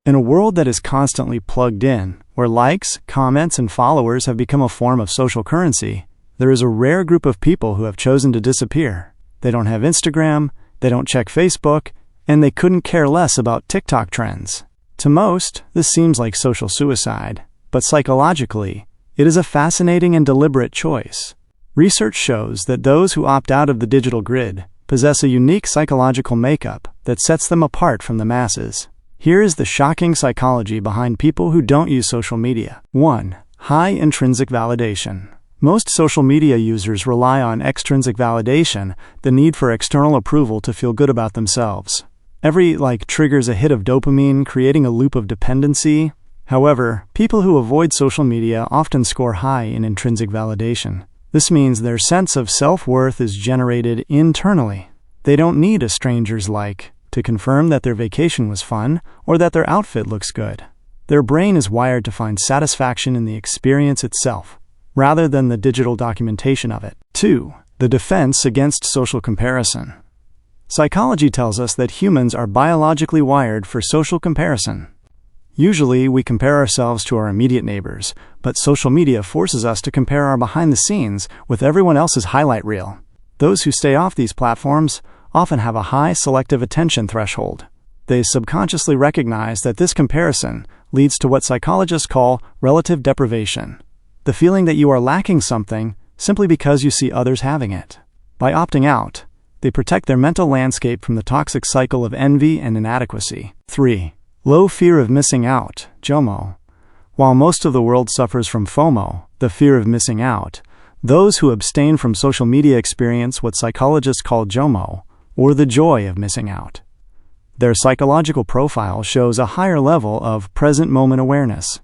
In a world that is constantly plugged in, where likes, comments, and followers have become a form of social currency, there is a rare group of people who have chosen to disappear. They don't have Instagram, they don't check Facebook, and they couldn't care less about TikTok trends. To most, this seems like social suicide, but psychologically, it is a fascinating and deliberate choice. Research shows that those who opt out of the digital grid possess a unique psychological makeup that sets them apart from the masses. Here is the shocking psychology behind people who don't use social media. 1. High intrinsic validation. Most social media users rely on extrinsic validation, the need for external approval to feel good about themselves. Every like triggers a hit of dopamine, creating a loop of dependency. However, people who avoid social media often score high in intrinsic validation. This means their sense of self-worth is generated internally. They don't need a stranger's like to confirm that their vacation was fun or that their outfit looks good. Their brain is wired to find satisfaction in the experience itself, rather than the digital documentation of it. 2. The defense against social comparison. Psychology tells us that humans are biologically wired for social comparison. Usually, we compare ourselves to our immediate neighbors, but social media forces us to compare our behind the scenes with everyone else's highlight reel. Those who stay off these platforms often have a high selective attention threshold. They subconsciously recognize that this comparison leads to what psychologists call relative deprivation, the feeling that you are lacking something simply because you see others having it. By opting out, they protect their mental landscape from the toxic cycle of envy and inadequacy. 3. Low fear of missing out, JOMO. While most of the world suffers from FOMO, the fear of missing out, those who abstain from social media experience what psychologists call JOMO, or the joy of missing out. Their psychological profile shows a higher level of present moment awareness.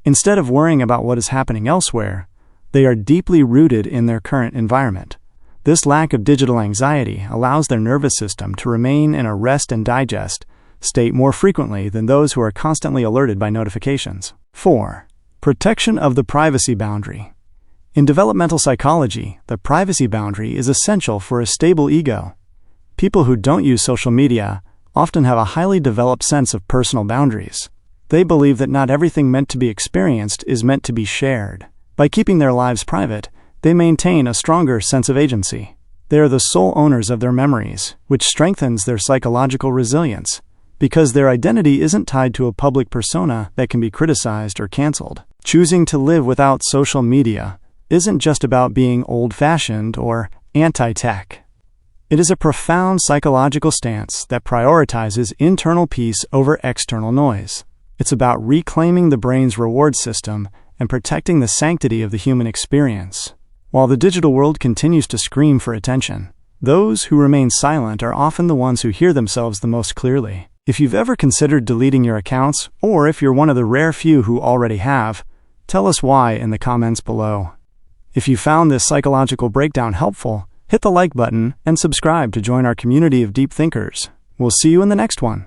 Instead of worrying about what is happening elsewhere, they are deeply rooted in their current environment. This lack of digital anxiety allows their nervous system to remain in a rest and digest state more frequently than those who are constantly alerted by notifications. 4. Protection of the privacy boundary. In developmental psychology, the privacy boundary is essential for a stable ego. People who don't use social media often have a highly developed sense of personal boundaries. They believe that not everything meant to be experienced is meant to be shared. By keeping their lives private, they maintain a stronger sense of agency. They are the sole owners of their memories, which strengthens their psychological resilience, because their identity isn't tied to a public persona that can be criticized or canceled. Choosing to live without social media isn't just about being old-fashioned or anti-tech. It is a profound psychological stance that prioritizes internal peace over external noise. It's about reclaiming the brain's reward system and protecting the sanctity of the human experience. While the digital world continues to scream for attention, those who remain silent are often the ones who hear themselves the most clearly. If you've ever considered deleting your accounts, or if you're one of the rare few who already have, tell us why in the comments below. If you found this psychological breakdown helpful, hit the like button and subscribe to join our community of deep thinkers. We'll see you in the next one.